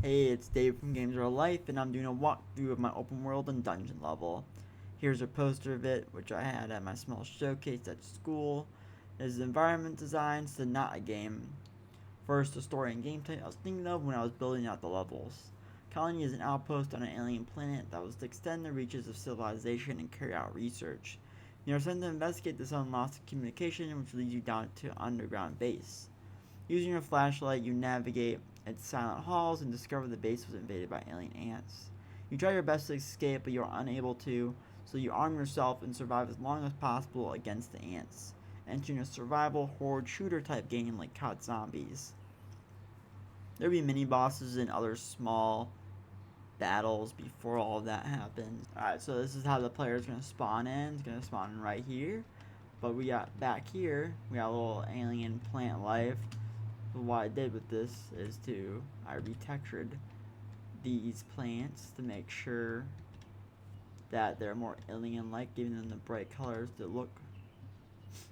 Hey, it's Dave from Games Real Life, and I'm doing a walkthrough of my open world and dungeon level. Here's a poster of it, which I had at my small showcase at school. It is environment design, so not a game. First, the story and gameplay I was thinking of when I was building out the levels. Colony is an outpost on an alien planet that was to extend the reaches of civilization and carry out research. You are sent to investigate this unlost communication, which leads you down to an underground base. Using your flashlight, you navigate its silent halls and discover the base was invaded by alien ants. You try your best to escape, but you are unable to, so you arm yourself and survive as long as possible against the ants, entering a survival horde shooter type game like COD Zombies. There'll be mini bosses and other small battles before all of that happens. Alright, so this is how the player is going to spawn in. It's going to spawn in right here. But we got back here, we got a little alien plant life. But what I did with this is I retextured these plants to make sure that they're more alien-like, giving them the bright colors that look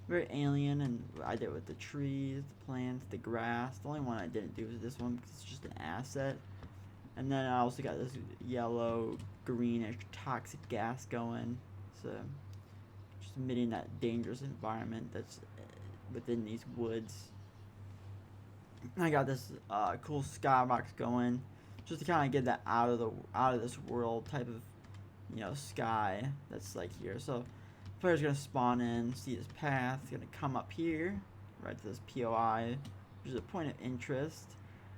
very alien. And I did it with the trees, the plants, the grass. The only one I didn't do was this one because it's just an asset. And then I also got this yellow, greenish, toxic gas going. So just emitting that dangerous environment that's within these woods. I got this cool skybox going, just to kind of get that out of this world type of sky that's like here. So the player's gonna spawn in, see this path, it's gonna come up here, right to this POI, which is a point of interest,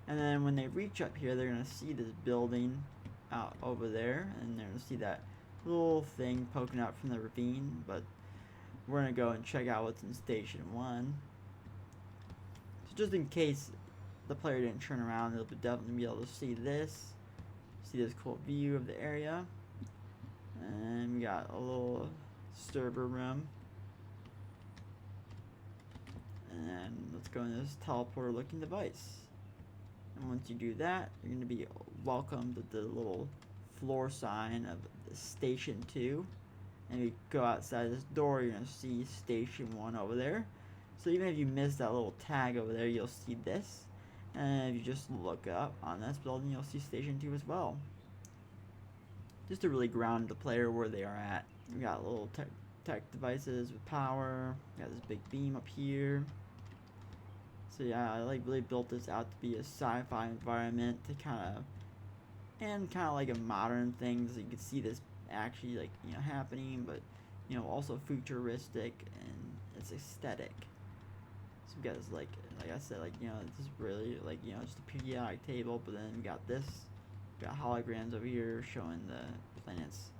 and then when they reach up here, they're gonna see this building out over there, and they're gonna see that little thing poking out from the ravine. But we're gonna go and check out what's in Station 1. So just in case the player didn't turn around, they'll definitely be able to see this cool view of the area. And we got a little server room. And let's go into this teleporter looking device. And once you do that, you're going to be welcomed to the little floor sign of Station 2. And you go outside this door, you're going to see Station 1 over there. So even if you miss that little tag over there, you'll see this. And if you just look up on this building, you'll see Station 2 as well. Just to really ground the player where they are at. We got little tech devices with power. We got this big beam up here. So yeah, I really built this out to be a sci-fi environment to kind of like a modern thing, so you can see this actually happening, but also futuristic and it's aesthetic. So we got this like I said, this is really just a periodic table, but then we got this. We got holograms over here showing the planet's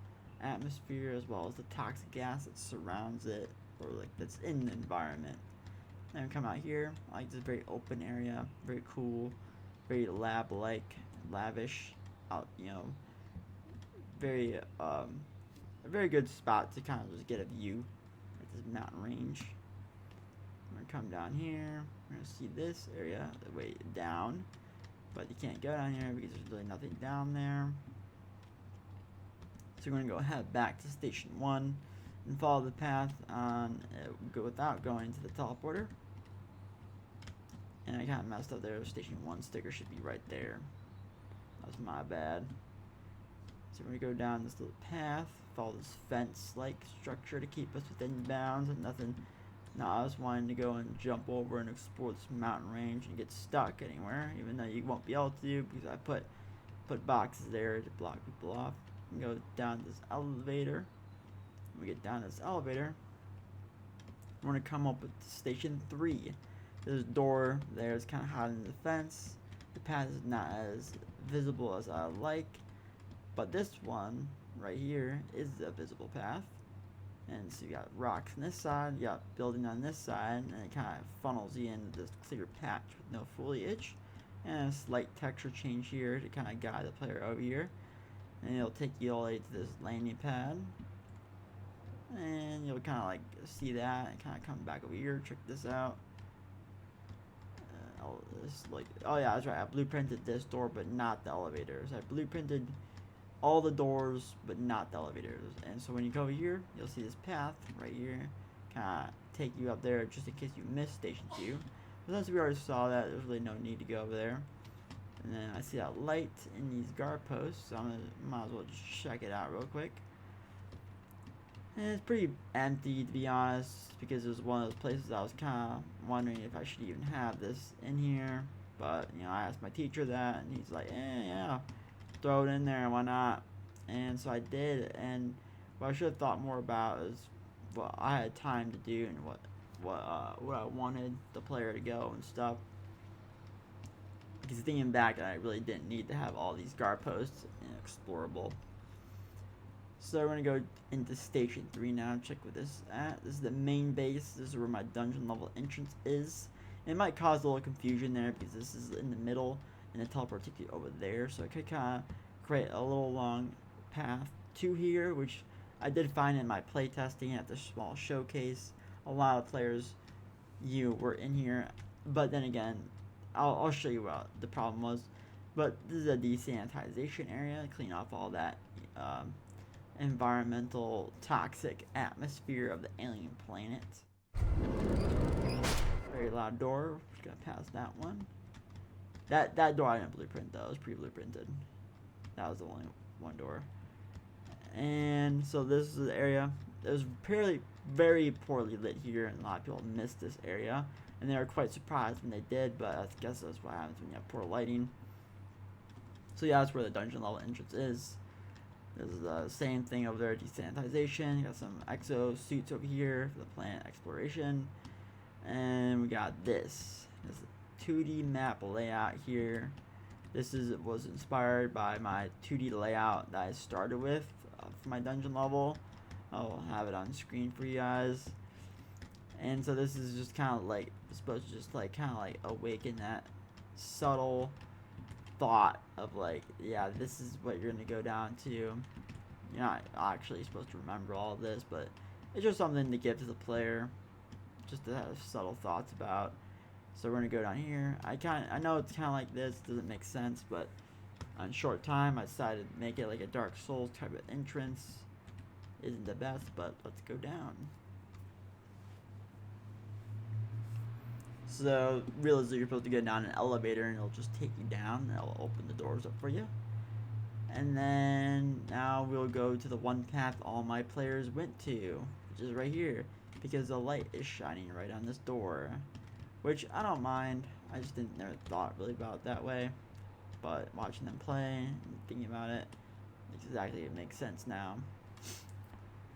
atmosphere as well as the toxic gas that surrounds it, or that's in the environment. Then we come out here. I like this very open area, very cool, very lab-like, lavish. Out, very a very good spot to kind of just get a view at this mountain range. We're gonna come down here. We're gonna see this area way down, but you can't go down here because there's really nothing down there. So we're gonna go head back to Station 1 and follow the path on go without going to the teleporter. And I kind of messed up there. Station 1 sticker should be right there. That was my bad. So we're gonna go down this little path, follow this fence-like structure to keep us within bounds and nothing. Now I was wanting to go and jump over and explore this mountain range and get stuck anywhere, even though you won't be able to because I put boxes there to block people off. We go down this elevator. When we get down this elevator, we're gonna come up with Station 3. This door there is kind of hiding in the fence. The path is not as visible as I like, but this one right here is a visible path. And so you got rocks on this side, you got building on this side, and it kind of funnels you into this clear patch with no foliage. And a slight texture change here to kind of guide the player over here. And it'll take you all the way to this landing pad. And you'll kind of see that and kind of come back over here, check this out. Oh yeah, that's right, I blueprinted this door but not the elevators. I blueprinted all the doors but not the elevators. And so when you go over here, you'll see this path right here kind of take you up there just in case you miss Station 2. But since we already saw that, there's really no need to go over there. And then I see that light in these guard posts, so might as well just check it out real quick. And it's pretty empty, to be honest, because it was one of those places I was kind of wondering if I should even have this in here. But, you know, I asked my teacher that, and he's like, yeah, throw it in there, why not? And so I did, and what I should have thought more about is what I had time to do and what I wanted the player to go and stuff. Because thinking back, I really didn't need to have all these guard posts explorable. So we're gonna go into Station 3 now and check what this is at. This is the main base. This is where my dungeon level entrance is. And it might cause a little confusion there because this is in the middle and the teleport takes you over there. So I could kind of create a little long path to here, which I did find in my playtesting at the small showcase. A lot of players were in here, but then again, I'll show you what the problem was. But this is a desanitization area, clean off all that environmental toxic atmosphere of the alien planet. Very loud door. Just gonna pass that one. That door I didn't blueprint though. It was pre-blueprinted. That was the only one door. And so this is the area. It was very poorly lit here, and a lot of people missed this area. And they were quite surprised when they did, but I guess that's what happens when you have poor lighting. So yeah, that's where the dungeon level entrance is. This is the same thing over there, desanitization. You got some exo suits over here for the planet exploration. And we got this. This is a 2D map layout here. This was inspired by my 2D layout that I started with for my dungeon level. I'll have it on screen for you guys. And so this is just kind of like supposed to just like kind of like awaken that subtle thought of like, yeah, this is what you're gonna go down to. You're not actually supposed to remember all of this, but it's just something to give to the player, just to have subtle thoughts about. So we're gonna go down here. I know it's kind of like this, doesn't make sense, but on short time I decided to make it like a Dark Souls type of entrance. Isn't the best, but let's go down. So realistically, you're supposed to go down an elevator and it'll just take you down and it'll open the doors up for you. And then now we'll go to the one path all my players went to, which is right here, because the light is shining right on this door, which I don't mind. I just never thought really about it that way, but watching them play and thinking about it, it makes sense now.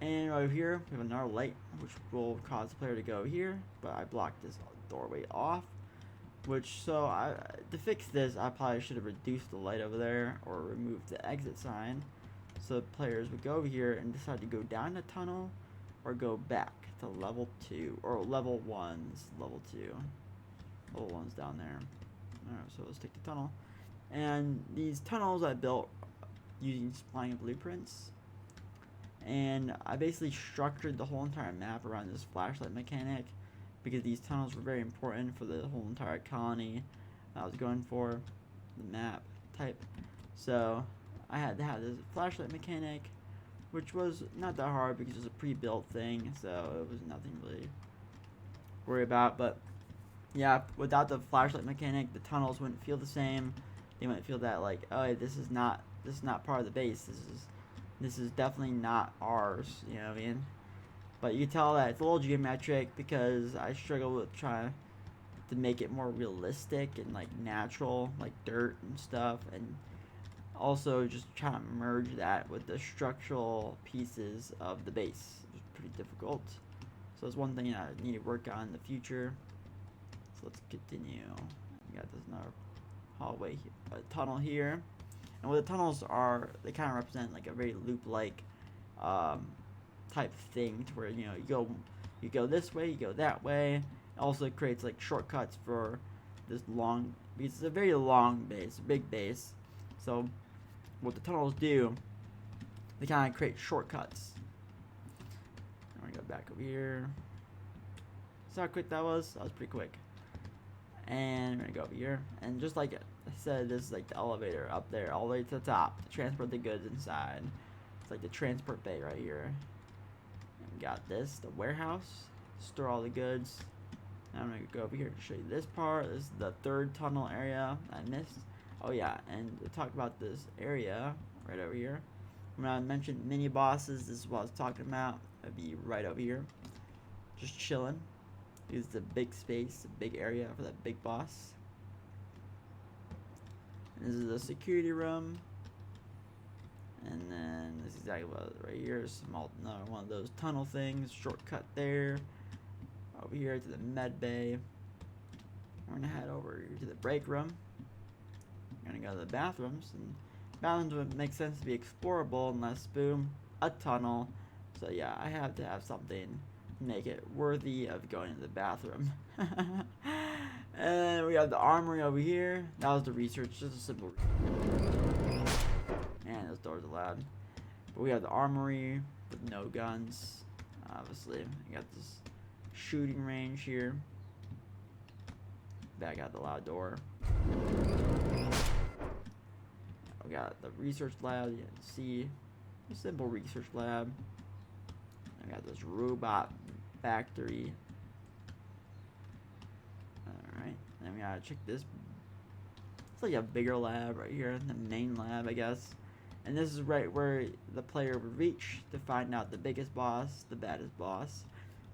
And right over here, we have another light, which will cause the player to go here, but I blocked this doorway off. To fix this, I probably should have reduced the light over there, or removed the exit sign, so players would go over here and decide to go down the tunnel, or go back to level 2, or level 1's level 2. Level 1's down there. Alright, so let's take the tunnel. And these tunnels I built using supplying blueprints. And I basically structured the whole entire map around this flashlight mechanic, because these tunnels were very important for the whole entire colony I was going for, the map type. So I had to have this flashlight mechanic, which was not that hard because it was a pre-built thing, so it was nothing really to worry about. But yeah, without the flashlight mechanic, the tunnels wouldn't feel the same. They wouldn't feel that like, oh, this is not part of the base. This is definitely not ours, you know what I mean? But you can tell that it's a little geometric because I struggle with trying to make it more realistic and like natural, like dirt and stuff, and also just trying to merge that with the structural pieces of the base. It's pretty difficult. So it's one thing I need to work on in the future. So let's continue. We got this another hallway, tunnel here. And what the tunnels are, they kind of represent like a very loop-like type thing, to where you go this way, you go that way. It also creates like shortcuts for this long, because it's a very long base, a big base. So what the tunnels do, they kind of create shortcuts. I'm gonna go back over here. See how quick that was? That was pretty quick. And we're gonna go over here, and just like I said, this is like the elevator up there, all the way to the top, to transport the goods inside. It's like the transport bay right here. And we got this, the warehouse, store all the goods. Now I'm gonna go over here to show you this part. This is the third tunnel area I missed. Oh yeah, and to talk about this area right over here. When I mentioned mini bosses, this is what I was talking about. It'd be right over here, just chilling. Use the big space, the big area for that big boss. And this is a security room. And then this is exactly what right here. Small, another one of those tunnel things. Shortcut there. Over here to the med bay. We're gonna head over here to the break room. We're gonna go to the bathrooms, and bathrooms would make sense to be explorable unless, boom, a tunnel. So yeah, I have to have something to make it worthy of going to the bathroom. And we have the armory over here. That was the research, just a simple. Man, those doors are loud. But we have the armory with no guns. Obviously, we got this shooting range here. Back out the loud door. We got the research lab. You can see a simple research lab. I got this robot factory. Alright, then we gotta check this. It's like a bigger lab right here, the main lab, I guess. And this is right where the player would reach to find out the biggest boss, the baddest boss.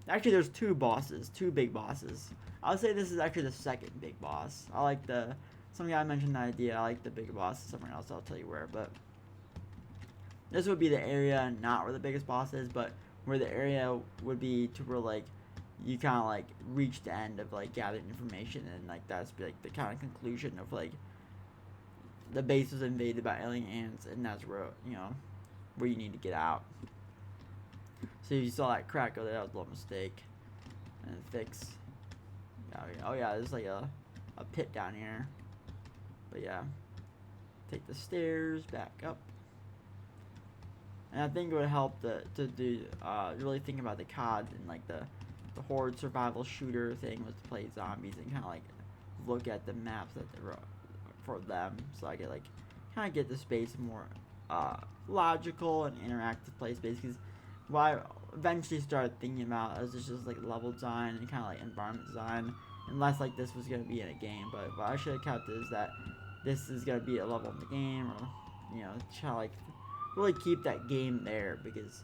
Actually, there's two bosses, two big bosses. I would say this is actually the second big boss. I like the, some guy mentioned the idea, I like the big boss somewhere else, I'll tell you where, but this would be the area, not where the biggest boss is, but where the area would be to where, like, you kind of, like, reach the end of, like, gathering information, and, like, that's, like, the kind of conclusion of, like, the base was invaded by alien ants, and that's where, you know, where you need to get out. So if you saw that crack over there, that was a little mistake. And fix. Oh yeah, there's like a pit down here. But yeah, take the stairs back up. And I think it would help to do really think about the COD and like the horde survival shooter thing was to play zombies and kind of like look at the maps that they wrote for them, so I could like kind of get the space more logical and interactive play space. Because what I eventually started thinking about is just like level design and kind of like environment design, unless like this was gonna be in a game. But what I should have kept is that this is gonna be a level in the game, or you know, try to like really keep that game there, because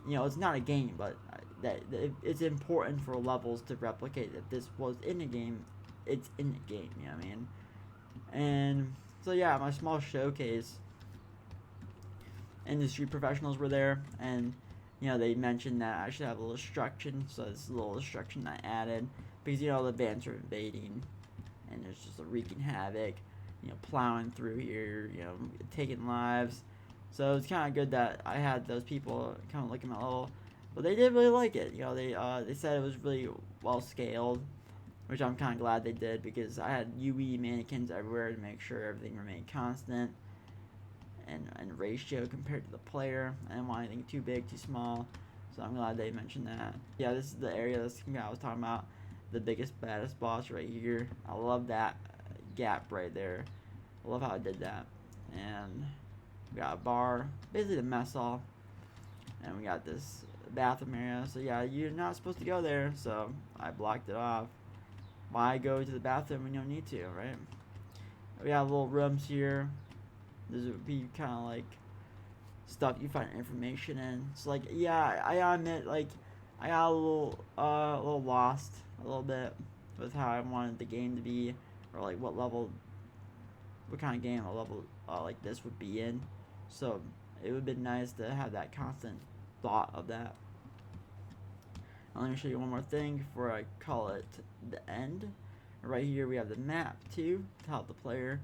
you know it's not a game, but that it's important for levels to replicate that this was in a game. It's in the game, you know what I mean? And so yeah, my small showcase, industry professionals were there, and you know they mentioned that I should have a little instruction. So this is a little instruction I added, because you know the bands are invading, and there's just a wreaking havoc, you know, plowing through here, you know, taking lives. So it's kind of good that I had those people kind of look at my level, but they did really like it. You know, they said it was really well scaled, which I'm kind of glad they did, because I had UE mannequins everywhere to make sure everything remained constant and ratio compared to the player. I didn't want anything too big, too small, so I'm glad they mentioned that. Yeah, this is the area I was talking about, the biggest, baddest boss right here. I love that gap right there. I love how I did that. And we got a bar, basically the mess hall, and we got this bathroom area. So yeah, you're not supposed to go there, so I blocked it off. Why go to the bathroom when you don't need to, right? We have little rooms here. This would be kind of like stuff you find information in. So like, yeah, I admit, like, I got a little lost a little bit with how I wanted the game to be, or like what kind of game a level like this would be in. So it would have been nice to have that constant thought of that. Let me show you one more thing before I call it the end. Right here we have the map too, to help the player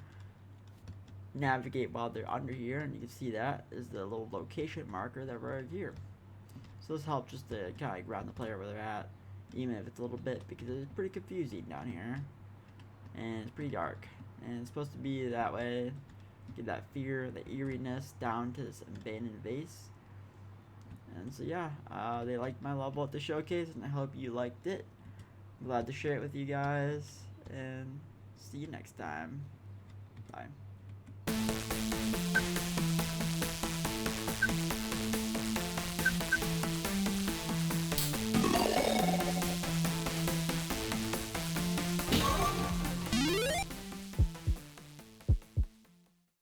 navigate while they're under here, and you can see that is the little location marker that right here. So this helps just to kind of ground the player where they're at, even if it's a little bit, because it's pretty confusing down here, and it's pretty dark, and it's supposed to be that way, get that fear, the eeriness down to this abandoned base. And so yeah, they liked my level at the showcase, and I hope you liked it. I'm glad to share it with you guys, and see you next time. Bye.